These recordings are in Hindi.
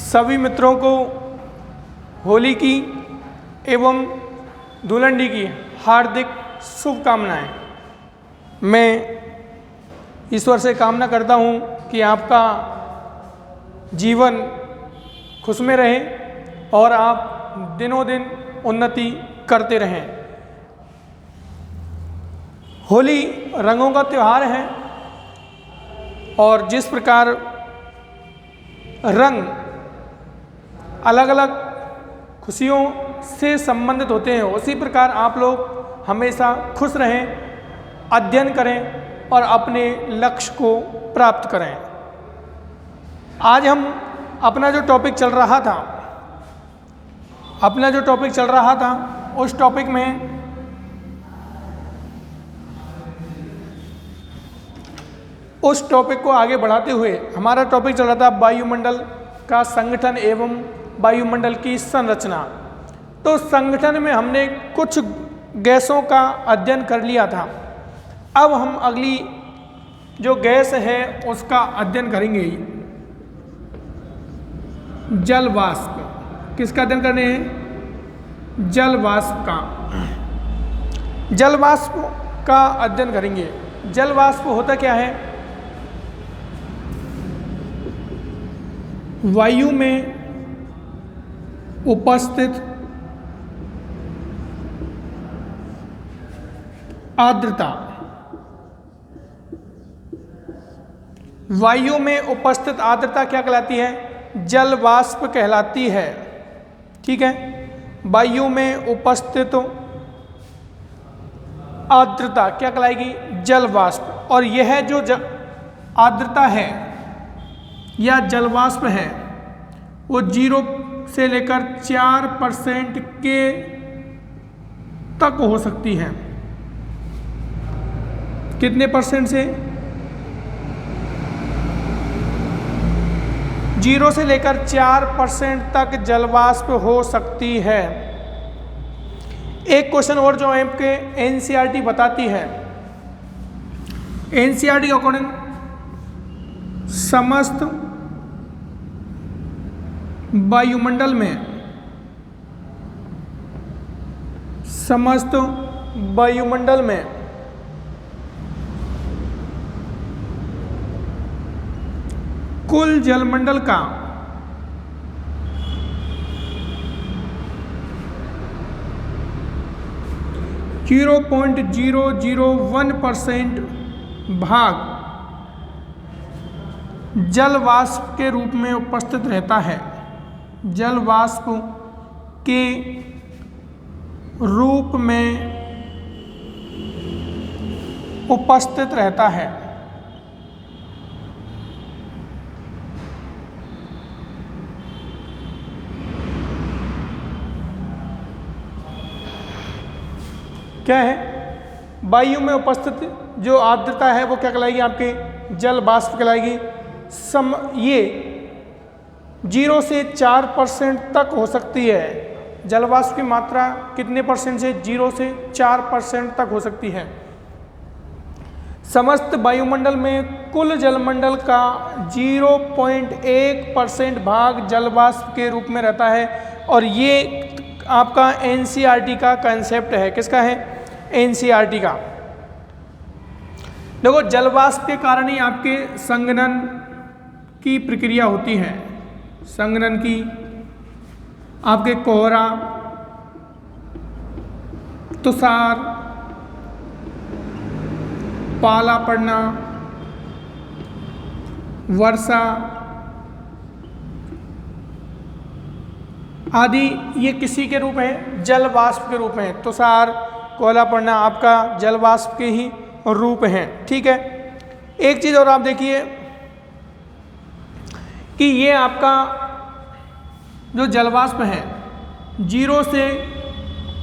सभी मित्रों को होली की एवं धुलंडी की हार्दिक शुभकामनाएं। मैं ईश्वर से कामना करता हूं कि आपका जीवन खुश में रहे और आप दिनों दिन उन्नति करते रहें। होली रंगों का त्यौहार है और जिस प्रकार रंग अलग अलग खुशियों से संबंधित होते हैं, उसी प्रकार आप लोग हमेशा खुश रहें, अध्ययन करें और अपने लक्ष्य को प्राप्त करें। आज हम अपना जो टॉपिक चल रहा था उस टॉपिक में उस टॉपिक को आगे बढ़ाते हुए हमारा टॉपिक चल रहा था वायुमंडल का संगठन एवं वायुमंडल की संरचना। तो संगठन में हमने कुछ गैसों का अध्ययन कर लिया था। अब हम अगली जो गैस है उसका अध्ययन करेंगे, जल वाष्प। किसका अध्ययन करने हैं? जल वाष्प का। जल वाष्प का अध्ययन करेंगे। जल वाष्प होता क्या है? वायु में उपस्थित आर्द्रता। वायु में उपस्थित आर्द्रता क्या कहलाती है? जल वाष्प कहलाती है। ठीक है, वायु में उपस्थित आर्द्रता क्या कहलाएगी? जल वाष्प। और यह जो आर्द्रता है या जल वाष्प है वो 0 से लेकर 4% के तक हो सकती है। कितने परसेंट से? 0 से लेकर 4% तक जल वाष्प हो सकती है। एक क्वेश्चन और जो आपके एनसीईआरटी बताती है, एनसीईआरटी के अकॉर्डिंग समस्त वायुमंडल में कुल जलमंडल का 0.001% भाग जल वाष्प के रूप में उपस्थित रहता है। जल वाष्प के रूप में उपस्थित रहता है। क्या है? वायु में उपस्थित जो आर्द्रता है वो क्या कहलाएगी? आपके जल वाष्प कहलाएगी। ये 0 से 4% तक हो सकती है। जल वाष्प की मात्रा कितने परसेंट से? 0 से 4% तक हो सकती है। समस्त वायुमंडल में कुल जलमंडल का 0.1% भाग जल वाष्प के रूप में रहता है। और ये आपका एनसीईआरटी का कंसेप्ट है। किसका है? एनसीईआरटी का। देखो, जल वाष्प के कारण ही आपके संघनन की प्रक्रिया होती है। संघनन की आपके कोहरा, तुषार, पाला पड़ना, वर्षा आदि ये किसी के रूप हैं? जल वाष्प के रूप में। तुषार, कोहरा पड़ना आपका जल वाष्प के ही रूप हैं। ठीक है, एक चीज़ और आप देखिए कि ये आपका जो जल वाष्प है 0 से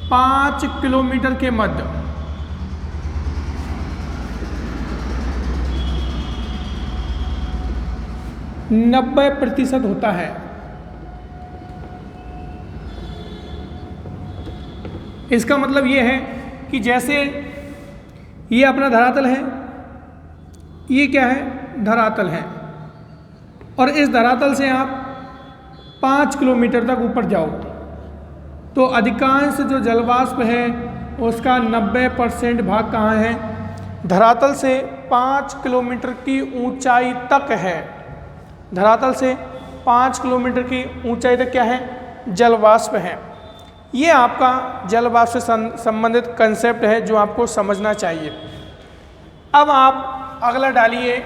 5 किलोमीटर के मध्य 90% होता है। इसका मतलब ये है कि जैसे ये अपना धरातल है, ये क्या है? धरातल है। और इस धरातल से आप 5 किलोमीटर तक ऊपर जाओ तो अधिकांश जो जलवाष्प है उसका 90% भाग कहाँ है? धरातल से 5 किलोमीटर की ऊंचाई तक है। धरातल से 5 किलोमीटर की ऊंचाई तक क्या है? जलवाष्प है। ये आपका जलवाष्प से संबंधित कंसेप्ट है जो आपको समझना चाहिए। अब आप अगला डालिए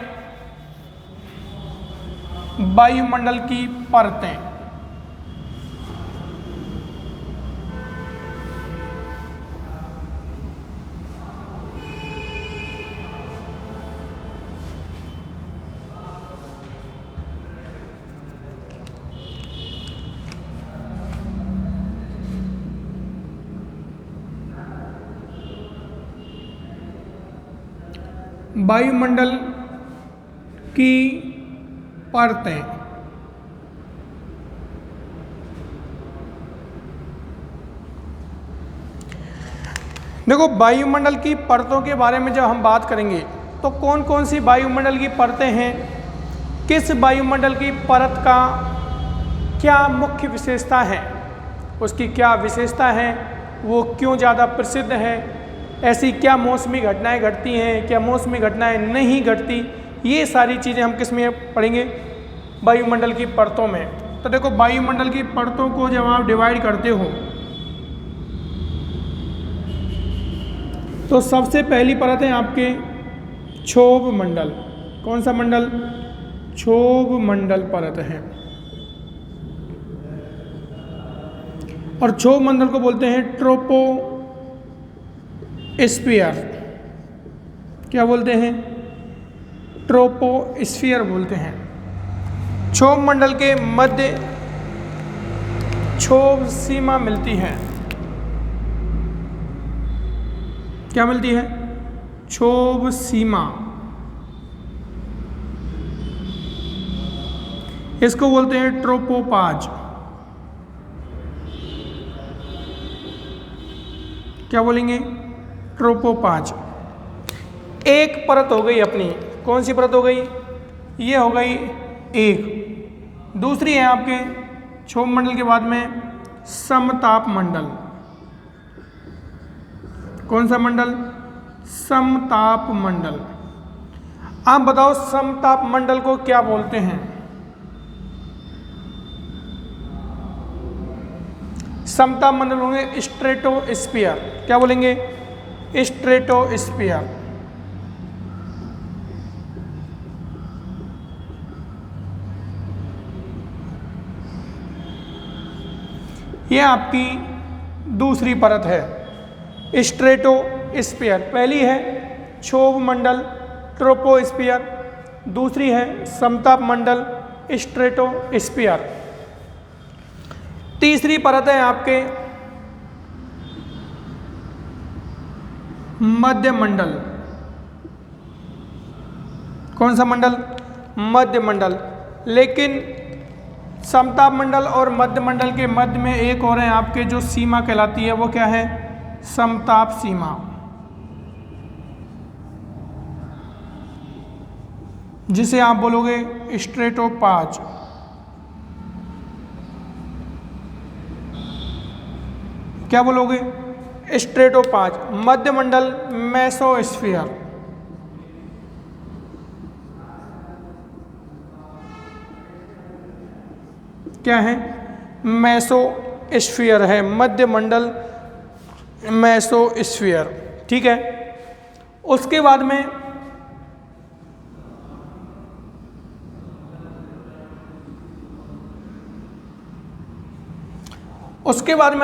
वायुमंडल की परतें। वायुमंडल की परतें। देखो, वायुमंडल की परतों के बारे में जब हम बात करेंगे तो कौन कौन सी वायुमंडल की परतें हैं, किस वायुमंडल की परत का क्या मुख्य विशेषता है, उसकी क्या विशेषता है, वो क्यों ज़्यादा प्रसिद्ध है, ऐसी क्या मौसमी घटनाएं घटती हैं, क्या मौसमी घटनाएं नहीं घटती, ये सारी चीज़ें हम किस में पढ़ेंगे? वायुमंडल की परतों में। तो देखो, वायुमंडल की परतों को जब आप डिवाइड करते हो तो सबसे पहली परत है आपके क्षोभ मंडल। कौन सा मंडल? क्षोभ मंडल परत है। और क्षोभ मंडल को बोलते हैं ट्रोपोस्फियर। क्या बोलते हैं? ट्रोपोस्फियर बोलते हैं। क्षोभ मंडल के मध्य क्षोभ सीमा मिलती है। क्या मिलती है? क्षोभ सीमा। इसको बोलते हैं ट्रोपोपाज। क्या बोलेंगे? ट्रोपोपाज। एक परत हो गई अपनी। कौन सी परत हो गई? ये हो गई एक। दूसरी है आपके क्षोभ मंडल के बाद में समताप मंडल। कौन सा मंडल? समताप मंडल। आप बताओ, समताप मंडल को क्या बोलते हैं? समताप मंडल होंगे स्ट्रेटोस्फियर। क्या बोलेंगे? स्ट्रेटोस्फियर। यह आपकी दूसरी परत है, स्ट्रेटोस्फियर। पहली है क्षोभ मंडल ट्रोपोस्फियर, दूसरी है समताप मंडल स्ट्रेटोस्फियर। तीसरी परत है आपके मध्य मंडल। कौन सा मंडल? मध्य मंडल। लेकिन समताप मंडल और मध्य मंडल के मध्य में एक और है आपके जो सीमा कहलाती है, वो क्या है? समताप सीमा। जिसे आप बोलोगे स्ट्रेटोपाज। क्या बोलोगे? स्ट्रेटोपाज। मध्य मंडल मेसोस्फियर। क्या है? मेसोस्फियर है। मध्य मंडल मेसोस्फियर। ठीक है। उसके बाद में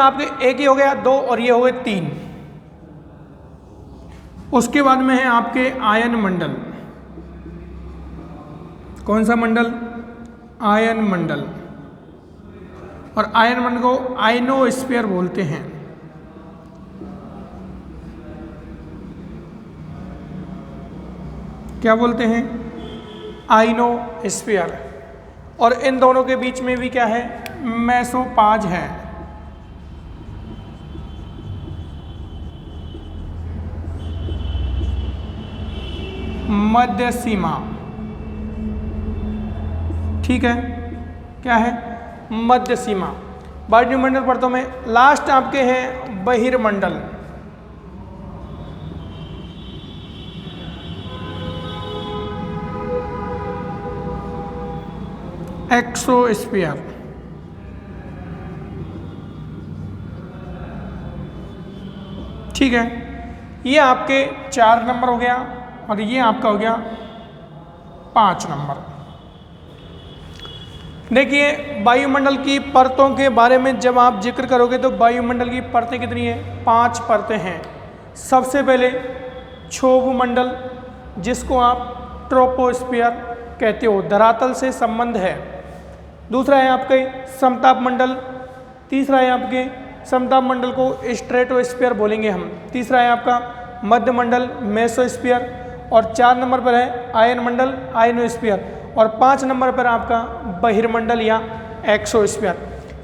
आपके एक ही हो गया, दो, और ये हो गए तीन। उसके बाद में है आपके आयन मंडल। कौन सा मंडल? आयन मंडल। और आयन मंडल को आयनोस्फीयर बोलते हैं। क्या बोलते हैं? आयनोस्फीयर। और इन दोनों के बीच में भी क्या है? मेसोपाज है। मध्य सीमा। ठीक है। क्या है? मध्य सीमा। वायुमंडल परतों में लास्ट आपके हैं बहिर्मंडल। एक्सोस्फीयर। ठीक है, ये आपके 4 नंबर हो गया और ये आपका हो गया 5 नंबर। देखिए वायुमंडल की परतों के बारे में जब आप जिक्र करोगे तो वायुमंडल की परतें कितनी है? 5 परतें हैं। सबसे पहले क्षोभ मंडल, जिसको आप ट्रोपोस्फियर कहते हो, धरातल से संबंध है। दूसरा है आपके समताप मंडल। तीसरा है आपके समताप मंडल को स्ट्रेटोस्फीयर बोलेंगे हम। तीसरा है आपका मध्य मंडल, मेसोस्फीयर। और 4 नंबर पर है आयन मंडल, आयनोस्फीयर। और 5 नंबर पर आपका बहिर्मंडल या एक्सोस्फीयर।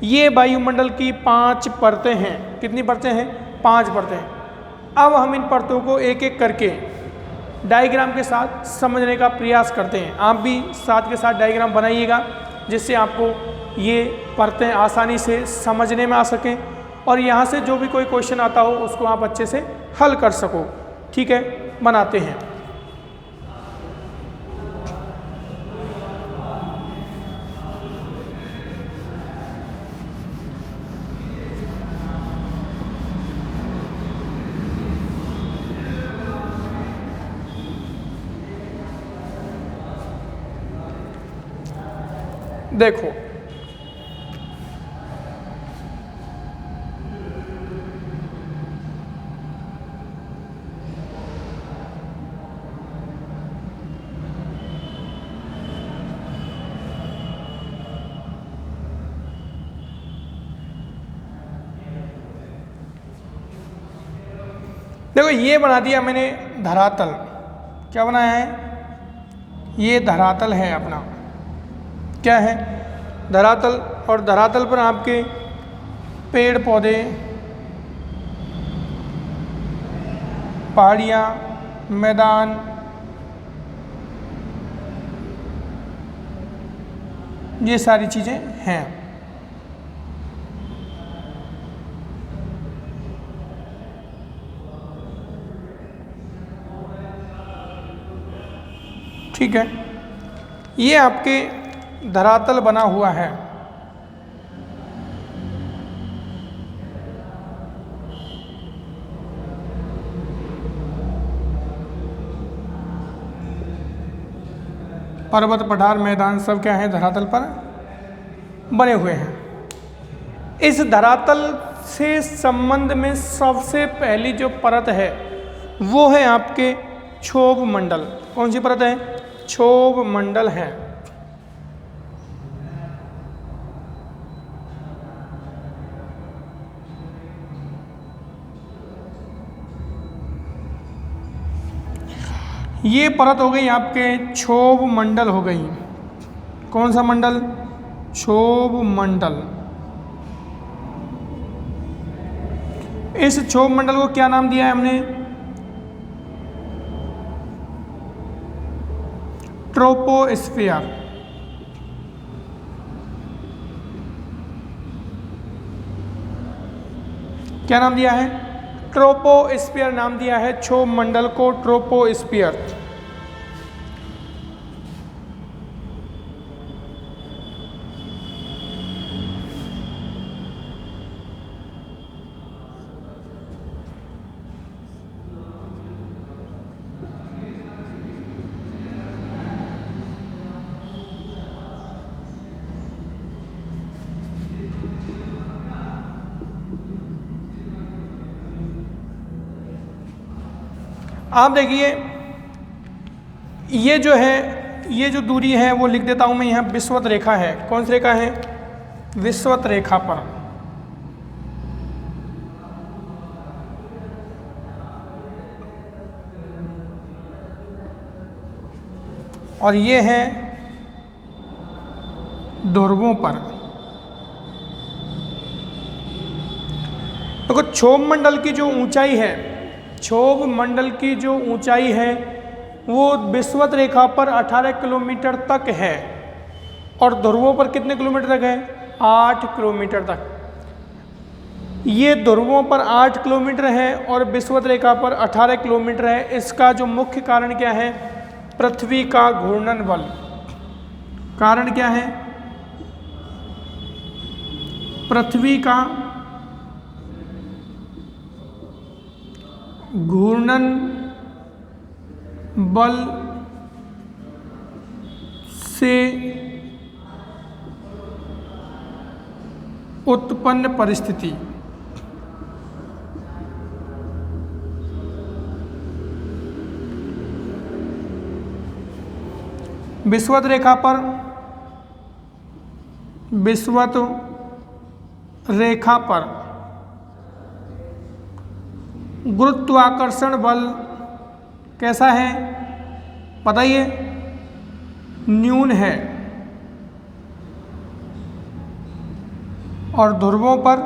ये वायुमंडल की 5 परतें हैं। कितनी परतें हैं? 5 परतें। अब हम इन परतों को एक एक करके डायग्राम के साथ समझने का प्रयास करते हैं। आप भी साथ के साथ डायग्राम बनाइएगा, जिससे आपको ये परतें आसानी से समझने में आ सकें और यहाँ से जो भी कोई क्वेश्चन आता हो उसको आप अच्छे से हल कर सको। ठीक है, बनाते हैं। देखो देखो ये बना दिया मैंने धरातल। क्या बनाया है? ये धरातल है अपना। क्या है? धरातल। और धरातल पर आपके पेड़ पौधे, पहाड़ियाँ, मैदान, ये सारी चीज़ें हैं। ठीक है, ये आपके धरातल बना हुआ है। पर्वत, पठार, मैदान सब क्या है? धरातल पर बने हुए हैं। इस धरातल से संबंध में सबसे पहली जो परत है वो है आपके क्षोभ मंडल। कौन सी परत है? क्षोभ मंडल है। ये परत हो गई आपके क्षोभ मंडल हो गई। कौन सा मंडल? क्षोभ मंडल। इस क्षोभ मंडल को क्या नाम दिया है हमने? ट्रोपोस्फियर। क्या नाम दिया है? ट्रोपोस्फियर नाम दिया है क्षोभ मंडल को, ट्रोपोस्फियर। आप देखिए ये जो है, ये जो दूरी है वो लिख देता हूं मैं यहाँ विषुवत रेखा है। कौन सी रेखा है? विषुवत रेखा पर। और ये है ध्रुवों पर। देखो क्षोभ मंडल की जो ऊंचाई है, क्षोभ मंडल की जो ऊंचाई है वो विषुवत रेखा पर 18 किलोमीटर तक है और ध्रुवों पर कितने किलोमीटर तक है? 8 किलोमीटर तक। ये ध्रुवों पर 8 किलोमीटर है और विषुवत रेखा पर 18 किलोमीटर है। इसका जो मुख्य कारण क्या है? पृथ्वी का घूर्णन बल। कारण क्या है? पृथ्वी का घूर्णन बल से उत्पन्न परिस्थिति। विषुवत रेखा पर गुरुत्वाकर्षण बल कैसा है बताइए? न्यून है। और ध्रुवों पर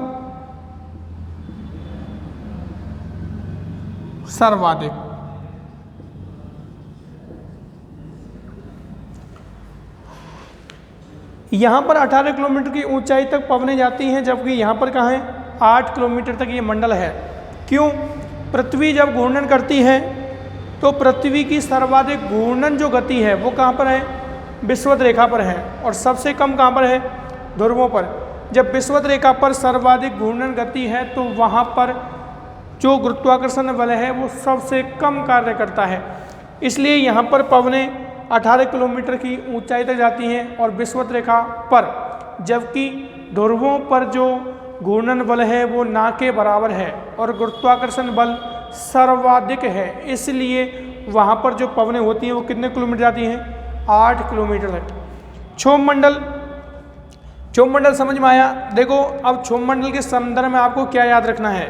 सर्वाधिक। यहाँ पर 18 किलोमीटर की ऊंचाई तक पवनें जाती हैं, जबकि यहाँ पर कहाँ है? 8 किलोमीटर तक ये मंडल है। क्यों? पृथ्वी जब घूर्णन करती है तो पृथ्वी की सर्वाधिक घूर्णन जो गति है वो कहाँ पर है? विषुवत रेखा पर है। और सबसे कम कहाँ पर है? ध्रुवों पर। जब विषुवत रेखा पर सर्वाधिक घूर्णन गति है तो वहाँ पर जो गुरुत्वाकर्षण बल है वो सबसे कम कार्य करता है। इसलिए यहाँ पर पवनें 18 किलोमीटर की ऊंचाई तक जाती हैं और विषुवत रेखा पर, जबकि ध्रुवों पर जो घूर्णन बल है वो ना के बराबर है और गुरुत्वाकर्षण बल सर्वाधिक है। इसलिए वहाँ पर जो पवनें होती हैं वो कितने किलोमीटर जाती हैं? 8 किलोमीटर तक। क्षोभ मंडल समझ में आया? देखो अब क्षोभ मंडल के संदर्भ में आपको क्या याद रखना है?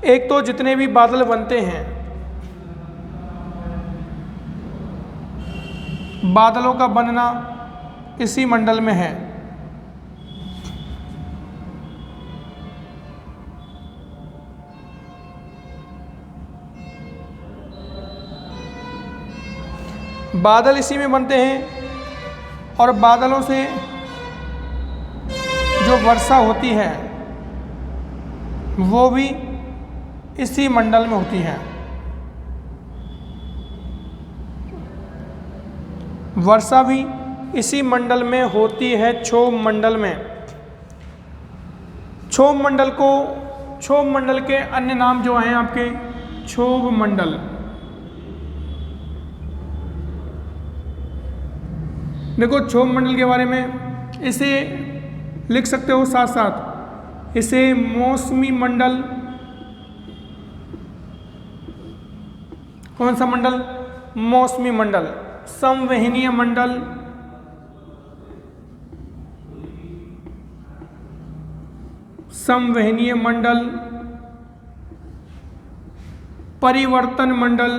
एक तो जितने भी बादल बनते हैं, बादलों का बनना इसी मंडल में है। बादल इसी में बनते हैं और बादलों से जो वर्षा होती है वो भी इसी मंडल में होती है। वर्षा भी इसी मंडल में होती है, क्षोभ मंडल में। क्षोभ मंडल के अन्य नाम जो हैं आपके, क्षोभ मंडल। देखो क्षोभ मंडल के बारे में इसे लिख सकते हो साथ साथ, इसे मौसमी मंडल। कौन सा मंडल? मौसमी मंडल। संवहनीय मंडल, संवहनीय मंडल, परिवर्तन मंडल,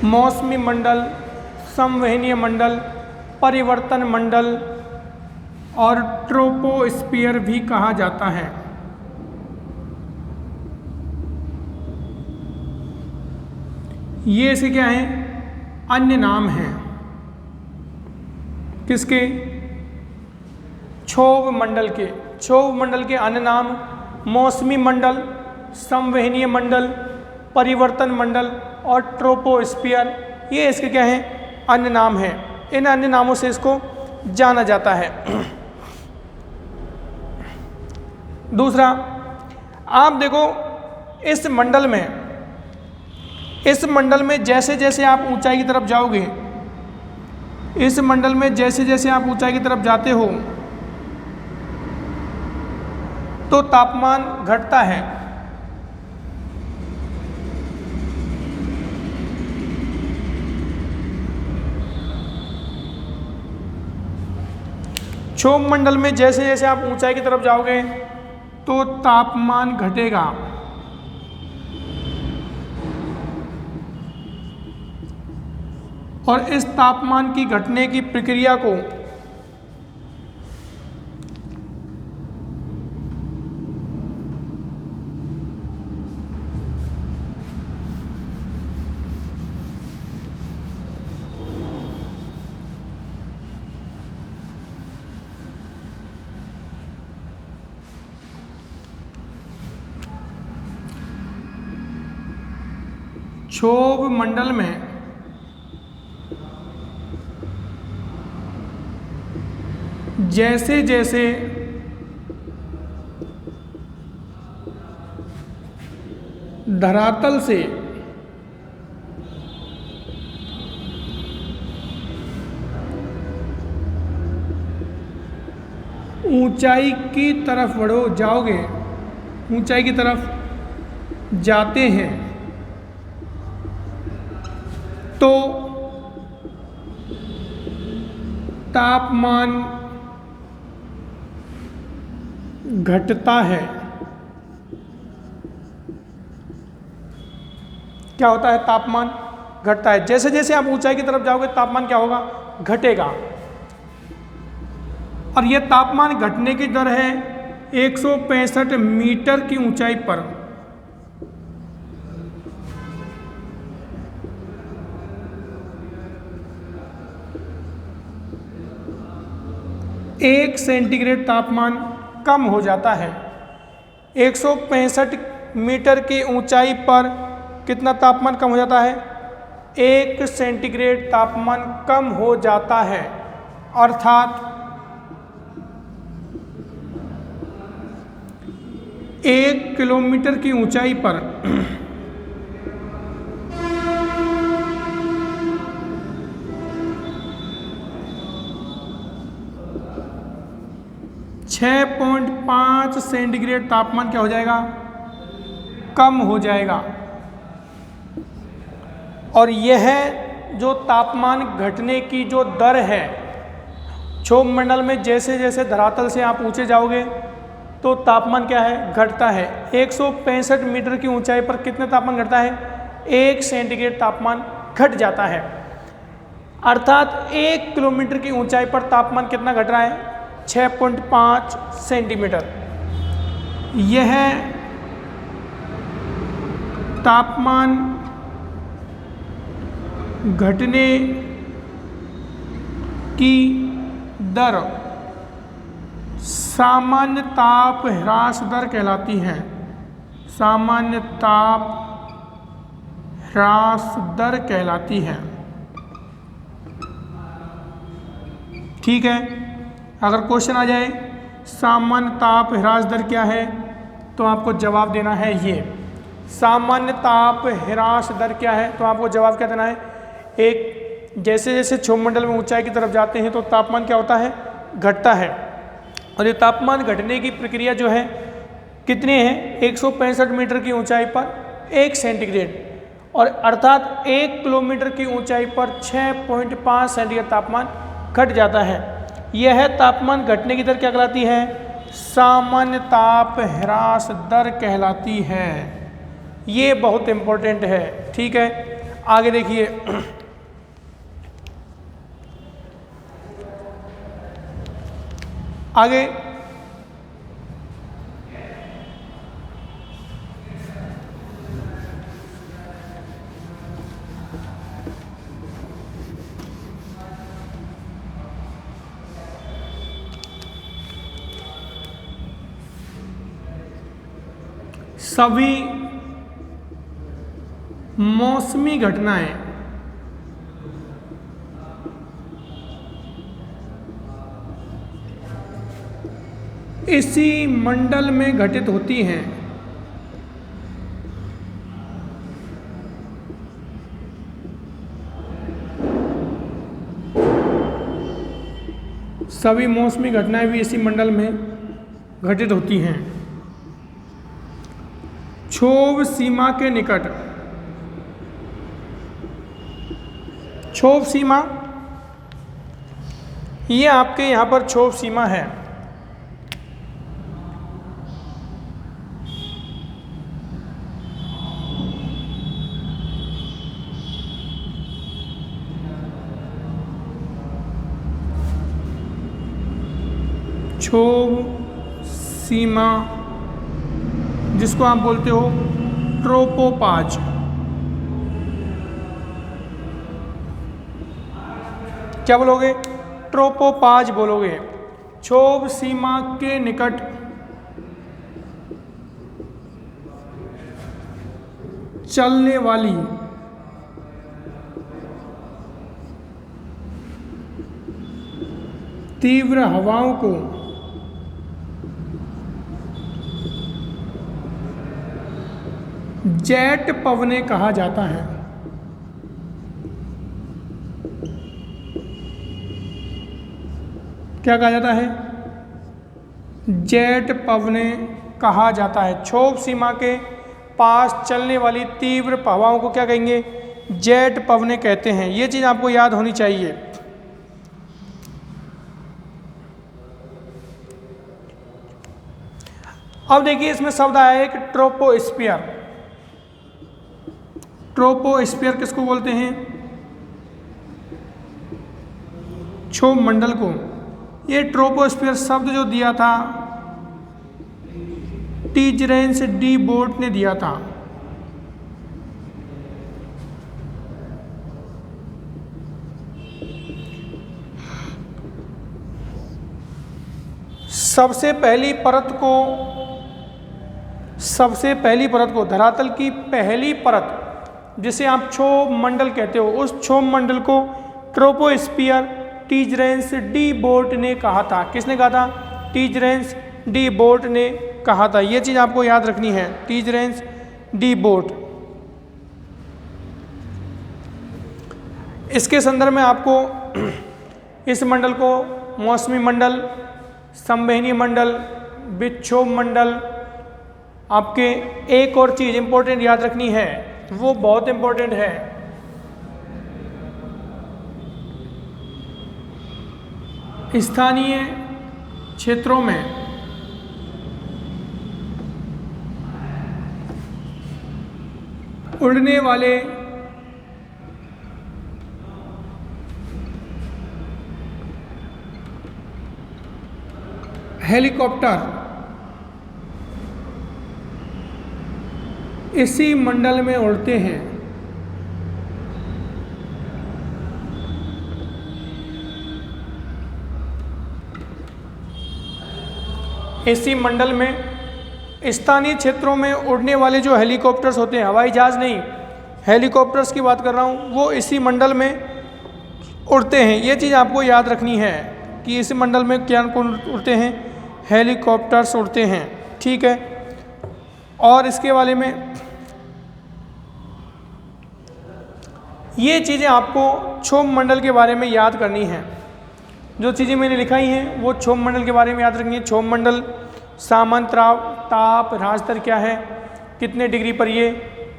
मौसमी मंडल, संवहनीय मंडल, परिवर्तन मंडल और ट्रोपोस्फियर भी कहा जाता है। ये इसके क्या हैं? अन्य नाम हैं। किसके? क्षोभ मंडल के। क्षोभ मंडल के अन्य नाम मौसमी मंडल, संवहनीय मंडल, परिवर्तन मंडल और ट्रोपोस्फियर। ये इसके क्या हैं? अन्य नाम हैं। इन अन्य नामों से इसको जाना जाता है। दूसरा, आप देखो इस मंडल में जैसे जैसे आप ऊंचाई की तरफ जाओगे, इस मंडल में जैसे जैसे आप ऊंचाई की तरफ जाते हो तो तापमान घटता है। क्षोभ मंडल में जैसे जैसे आप ऊंचाई की तरफ जाओगे तो तापमान घटेगा। और इस तापमान की घटने की प्रक्रिया को क्षोभ मंडल में जैसे जैसे धरातल से ऊंचाई की तरफ जाओगे, ऊंचाई की तरफ जाते हैं तो तापमान घटता है। क्या होता है? तापमान घटता है। जैसे जैसे आप ऊंचाई की तरफ जाओगे तापमान क्या होगा? घटेगा। और यह तापमान घटने की दर है 165 मीटर की ऊंचाई पर। एक सेंटीग्रेड तापमान कम हो जाता है। 165 मीटर की ऊंचाई पर कितना तापमान कम हो जाता है? 1 सेंटीग्रेड तापमान कम हो जाता है। अर्थात 1 किलोमीटर की ऊंचाई पर 6.5 सेंटीग्रेड तापमान क्या हो जाएगा? कम हो जाएगा। और यह जो तापमान घटने की जो दर है, क्षोभ मंडल में जैसे जैसे धरातल से आप ऊंचे जाओगे तो तापमान क्या है? घटता है। 165 मीटर की ऊंचाई पर कितना तापमान घटता है? 1 सेंटीग्रेड तापमान घट जाता है। अर्थात 1 किलोमीटर की ऊंचाई पर तापमान कितना घट रहा है? 6.5 सेंटीमीटर। यह तापमान घटने की दर सामान्य ताप ह्रास दर कहलाती है। सामान्य ताप ह्रास दर कहलाती है। ठीक है, अगर क्वेश्चन आ जाए सामान्य ताप ह्रास दर क्या है तो आपको जवाब देना है ये। सामान्य ताप ह्रास दर क्या है तो आपको जवाब क्या देना है? एक, जैसे जैसे क्षोभ मंडल में ऊंचाई की तरफ जाते हैं तो तापमान क्या होता है? घटता है। और ये तापमान घटने की प्रक्रिया जो है कितनी है? 165 मीटर की ऊंचाई पर 1 सेंटीग्रेड, और अर्थात 1 किलोमीटर की ऊंचाई पर 6.5 सेंटीग्रेड तापमान घट जाता है। यह तापमान घटने की दर क्या कहलाती है? सामान्य ताप ह्रास दर कहलाती है। ये बहुत इंपॉर्टेंट है। ठीक है, आगे देखिए। आगे सभी मौसमी घटनाएं इसी मंडल में घटित होती हैं। सभी मौसमी घटनाएं भी इसी मंडल में घटित होती हैं। क्षोभ सीमा के निकट, क्षोभ सीमा, ये आपके यहाँ पर क्षोभ सीमा है। क्षोभ सीमा जिसको आप बोलते हो ट्रोपोपाज। क्या बोलोगे? ट्रोपोपाज बोलोगे। क्षोभ सीमा के निकट चलने वाली तीव्र हवाओं को जेट पवनें कहा जाता है। क्या कहा जाता है? जेट पवनें कहा जाता है। क्षोभ सीमा के पास चलने वाली तीव्र हवाओं को क्या कहेंगे? जेट पवनें कहते हैं। ये चीज़ आपको याद होनी चाहिए। अब देखिए इसमें शब्द आया है एक ट्रोपोस्फियर। ट्रोपोस्फियर किसको बोलते हैं? क्षोभ मंडल को। ये ट्रोपोस्फियर शब्द जो दिया था टीजरेंस डी बोट ने दिया था। सबसे पहली परत को धरातल की पहली परत जिसे आप क्षोभ मंडल कहते हो, उस क्षोभ मंडल को ट्रोपोस्फियर टीजरेंस डी बोट ने कहा था। किसने कहा था? टीजरेंस डी बोट ने कहा था। यह चीज आपको याद रखनी है, टीजरेंस डी बोट। इसके संदर्भ में आपको इस मंडल को मौसमी मंडल, संवहनी मंडल, विक्षोभ मंडल, आपके एक और चीज इंपॉर्टेंट याद रखनी है, वो बहुत इंपॉर्टेंट है। स्थानीय क्षेत्रों में उड़ने वाले हेलीकॉप्टर इसी मंडल में उड़ते हैं। इसी मंडल में स्थानीय क्षेत्रों में उड़ने वाले जो हेलीकॉप्टर्स होते हैं, हवाई जहाज नहीं, हेलीकॉप्टर्स की बात कर रहा हूँ, वो इसी मंडल में उड़ते हैं। ये चीज़ आपको याद रखनी है कि इसी मंडल में क्या उड़ते हैं? हेलीकॉप्टर्स उड़ते हैं। ठीक है। और इसके बारे में ये चीज़ें आपको क्षोभ मंडल के बारे में याद करनी है। जो चीज़ें मैंने लिखाई हैं वो क्षोभ मंडल के बारे में याद रखनी है। क्षोभ मंडल सामान्य ताप ह्रास क्या है, कितने डिग्री पर ये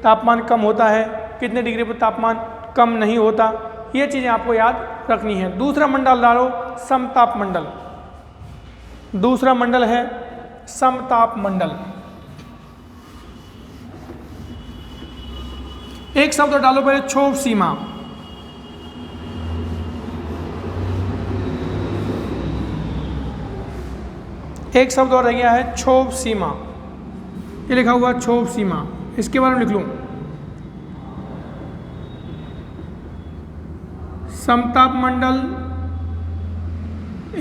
तापमान कम होता है, कितने डिग्री पर तापमान कम नहीं होता, ये चीज़ें आपको याद रखनी है। दूसरा मंडल डालो समताप मंडल। दूसरा मंडल है समताप मंडल। एक शब्द डालो पहले, क्षोभ सीमा। एक शब्द और रह गया है क्षोभ सीमा। ये लिखा हुआ क्षोभ सीमा, इसके बारे में लिख लूं। समताप मंडल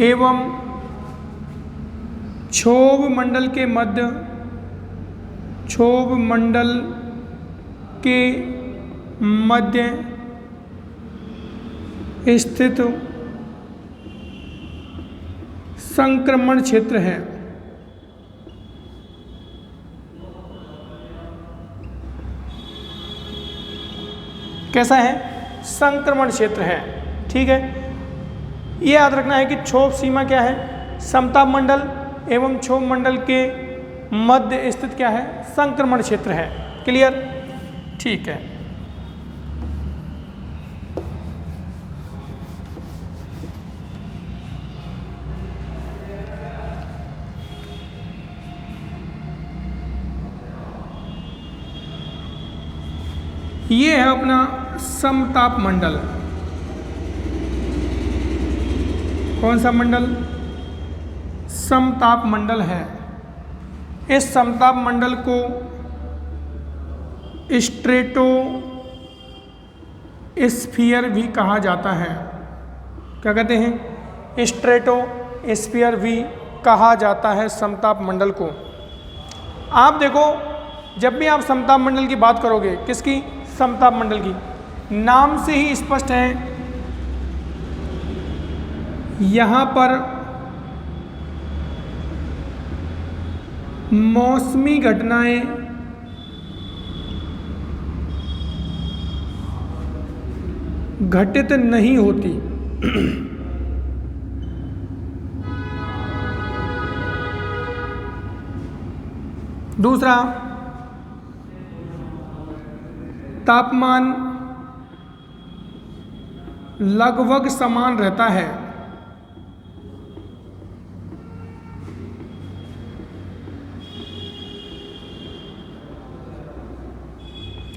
एवं क्षोभ मंडल के मध्य, क्षोभ मंडल के मध्य स्थित संक्रमण क्षेत्र है। कैसा है? संक्रमण क्षेत्र है। ठीक है। ये याद रखना है कि क्षोभ सीमा क्या है? समताप मंडल एवं क्षोभ मंडल के मध्य स्थित क्या है? संक्रमण क्षेत्र है। क्लियर? ठीक है। ये है अपना समताप मंडल। कौन सा मंडल? समताप मंडल है। इस समताप मंडल को स्ट्रेटो स्फीयर भी कहा जाता है। क्या कहते हैं? स्ट्रेटो स्फीयर भी कहा जाता है समताप मंडल को। आप देखो, जब भी आप समताप मंडल की बात करोगे, किसकी? समताप मंडल की। नाम से ही स्पष्ट है, यहाँ पर मौसमी घटनाएं घटित नहीं होती। दूसरा, तापमान लगभग समान रहता है।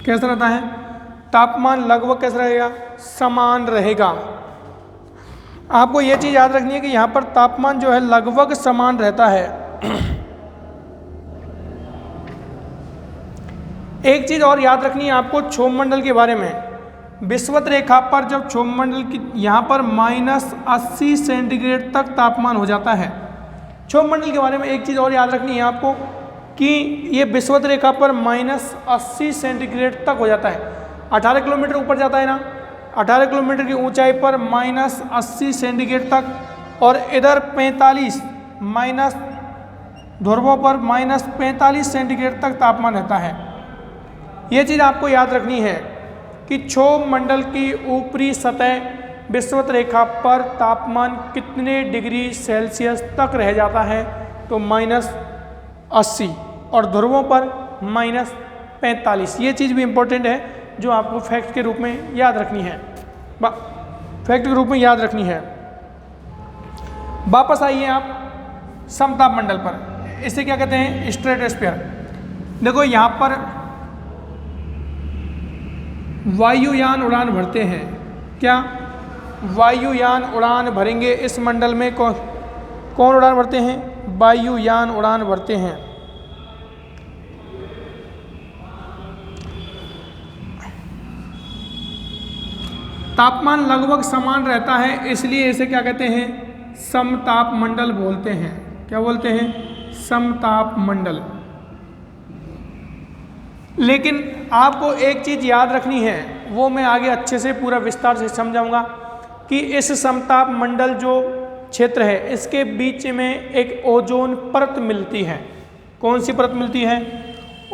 कैसा रहता है? तापमान लगभग कैसा रहेगा? समान रहेगा। आपको यह चीज याद रखनी है कि यहां पर तापमान जो है लगभग समान रहता है। एक चीज और याद रखनी है आपको क्षोभमंडल के बारे में। विषुवत रेखा पर जब क्षोभमंडल की यहाँ पर -80 सेंटीग्रेड तक तापमान हो जाता है। क्षोभमंडल के बारे में एक चीज़ और याद रखनी है आपको कि ये विषुवत रेखा पर -80 सेंटीग्रेड तक हो जाता है। 18 किलोमीटर ऊपर जाता है ना, 18 किलोमीटर की ऊंचाई पर -80 सेंटीग्रेड तक, और इधर 45 माइनस ध्रुवों पर -45 सेंटीग्रेड तक तापमान रहता है। ये चीज़ आपको याद रखनी है कि क्षोभमंडल की ऊपरी सतह विषुवत रेखा पर तापमान कितने डिग्री सेल्सियस तक रह जाता है, तो -80, और ध्रुवों पर -45। ये चीज़ भी इम्पोर्टेंट है जो आपको फैक्ट के रूप में याद रखनी है, फैक्ट के रूप में याद रखनी है। वापस आइए आप समताप मंडल पर। इसे क्या कहते हैं? स्ट्रेटोस्फीयर। देखो यहाँ पर वायुयान उड़ान भरते हैं। क्या? वायुयान उड़ान भरेंगे इस मंडल में। कौन उड़ान भरते हैं? वायुयान उड़ान भरते हैं। तापमान लगभग समान रहता है, इसलिए इसे क्या कहते हैं? समताप मंडल बोलते हैं। क्या बोलते हैं? समताप मंडल। लेकिन आपको एक चीज़ याद रखनी है, वो मैं आगे अच्छे से पूरा विस्तार से समझाऊंगा कि इस समताप मंडल जो क्षेत्र है इसके बीच में एक ओजोन परत मिलती है। कौन सी परत मिलती है?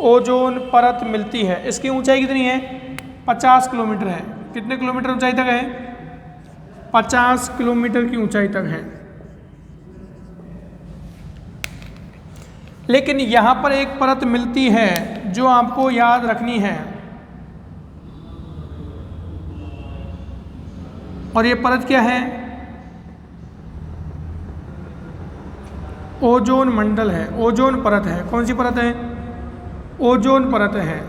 ओजोन परत मिलती है। इसकी ऊंचाई कितनी है? 50 किलोमीटर है। कितने किलोमीटर ऊंचाई तक है? 50 किलोमीटर की ऊंचाई तक है। लेकिन यहाँ पर एक परत मिलती है जो आपको याद रखनी है, और ये परत क्या है? ओजोन मंडल है, ओजोन परत है। कौन सी परत है? ओजोन परत है।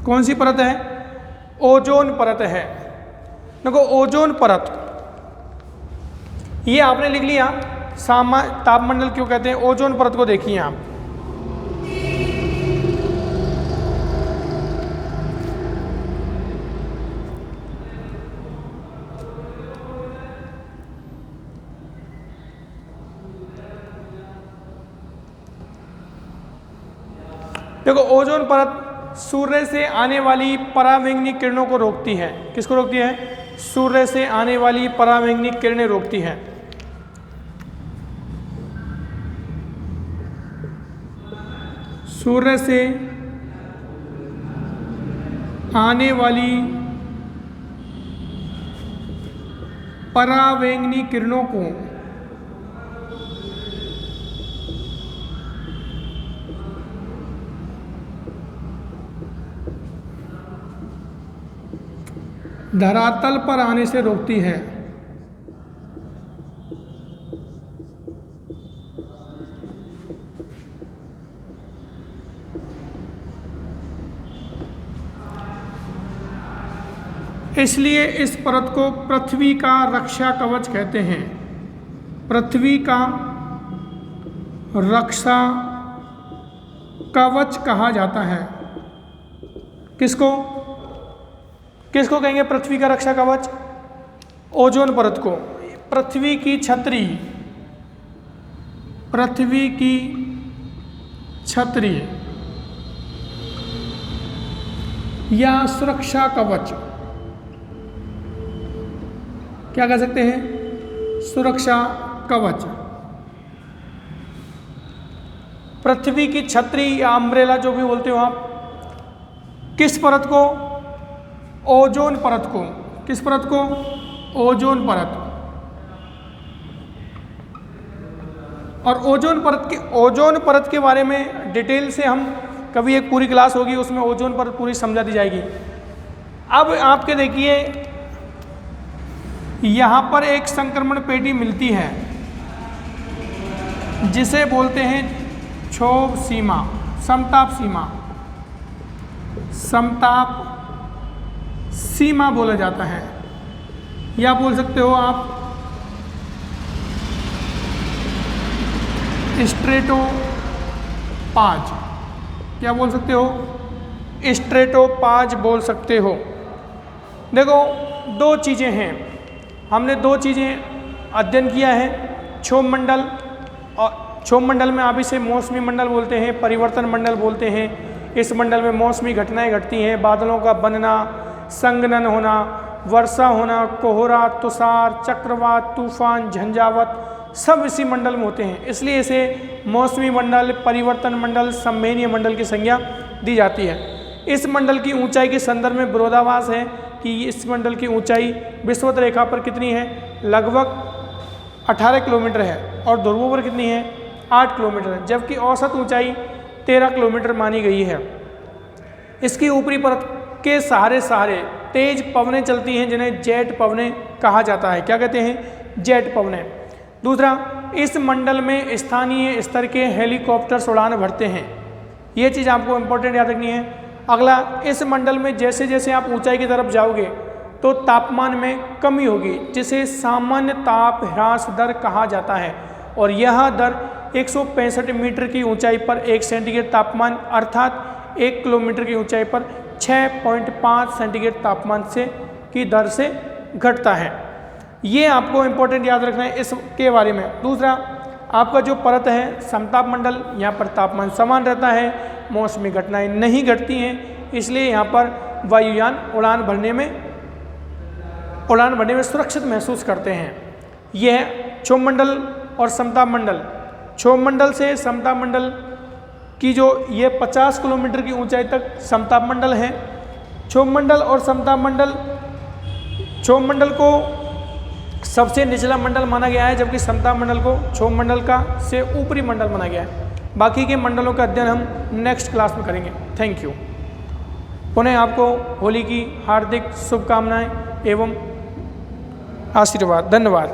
कौन सी परत है? ओजोन परत है। देखो ओजोन परत, ये आपने लिख लिया। तापमंडल क्यों कहते हैं? ओजोन परत को देखिए आप। देखो ओजोन परत सूर्य से आने वाली परावैंगनिक किरणों को रोकती है। किसको रोकती है? सूर्य से आने वाली परावैंगनिक किरणें रोकती है। सूर्य से आने वाली परावैंगनिक किरणों को धरातल पर आने से रोकती है। इसलिए इस परत को पृथ्वी का रक्षा कवच कहते हैं। पृथ्वी का रक्षा कवच कहा जाता है। किसको किसको कहेंगे पृथ्वी का रक्षा कवच? ओजोन परत को। पृथ्वी की छतरी, पृथ्वी की छतरी या सुरक्षा कवच क्या कह सकते हैं? सुरक्षा कवच। पृथ्वी की छतरी या अम्ब्रेला जो भी बोलते हो आप, किस परत को? ओजोन परत को। किस परत को? ओजोन परत। और ओजोन परत के बारे में डिटेल से हम कभी एक पूरी क्लास होगी, उसमें ओजोन परत पूरी समझा दी जाएगी। अब आपके देखिए यहाँ पर एक संक्रमण पेटी मिलती है जिसे बोलते हैं क्षोभ सीमा, समताप सीमा। समताप सीमा बोला जाता है, या बोल सकते हो आप स्ट्रेटोपाज। क्या बोल सकते हो? स्ट्रेटोपाज बोल सकते हो। देखो दो चीज़ें हैं, हमने दो चीज़ें अध्ययन किया है, क्षोभ मंडल, और क्षोभ मंडल में आप इसे मौसमी मंडल बोलते हैं, परिवर्तन मंडल बोलते हैं। इस मंडल में मौसमी घटनाएं घटती हैं, बादलों का बनना, संघनन होना, वर्षा होना, कोहरा, तुषार, चक्रवात, तूफान, झंझावत, सब इसी मंडल में होते हैं। इसलिए इसे मौसमी मंडल, परिवर्तन मंडल, संवहनीय मंडल की संज्ञा दी जाती है। इस मंडल की ऊंचाई के संदर्भ में विरोधाभास है कि इस मंडल की ऊंचाई विषुवत रेखा पर कितनी है? लगभग 18 किलोमीटर है, और ध्रुवों पर कितनी है? 8 किलोमीटर है, जबकि औसत ऊंचाई 13 किलोमीटर मानी गई है। इसकी ऊपरी परत के सहारे तेज पवनें चलती हैं, जिन्हें जेट पवनें कहा जाता है। क्या कहते हैं? जेट पवनें। दूसरा, इस मंडल में स्थानीय स्तर के हेलीकॉप्टर्स उड़ान भरते हैं। ये चीज़ आपको इंपॉर्टेंट याद रखनी है। अगला, इस मंडल में जैसे जैसे आप ऊंचाई की तरफ जाओगे तो तापमान में कमी होगी, जिसे सामान्य ताप ह्रास दर कहा जाता है, और यह दर 165 मीटर की ऊंचाई पर 1 सेंटीग्रेड तापमान अर्थात 1 किलोमीटर की ऊंचाई पर 6.5 सेंटीग्रेड तापमान से की दर से घटता है। ये आपको इम्पोर्टेंट याद रखना है इसके बारे में। दूसरा, आपका जो परत है समताप मंडल, यहाँ पर तापमान समान रहता है, मौसमी घटनाएं नहीं घटती हैं, इसलिए यहाँ पर वायुयान उड़ान भरने में सुरक्षित महसूस करते हैं। यह क्षोभ मंडल और समताप मंडल। क्षोभ मंडल से समताप मंडल की जो ये 50 किलोमीटर की ऊंचाई तक समताप मंडल है। क्षोभ मंडल और समताप मंडल, क्षोभ मंडल को सबसे निचला मंडल माना गया है, जबकि समताप मंडल को क्षोभ मंडल का से ऊपरी मंडल माना गया है। बाकी के मंडलों का अध्ययन हम नेक्स्ट क्लास में करेंगे। Thank you. पुनः आपको होली की हार्दिक शुभकामनाएं एवं आशीर्वाद। धन्यवाद।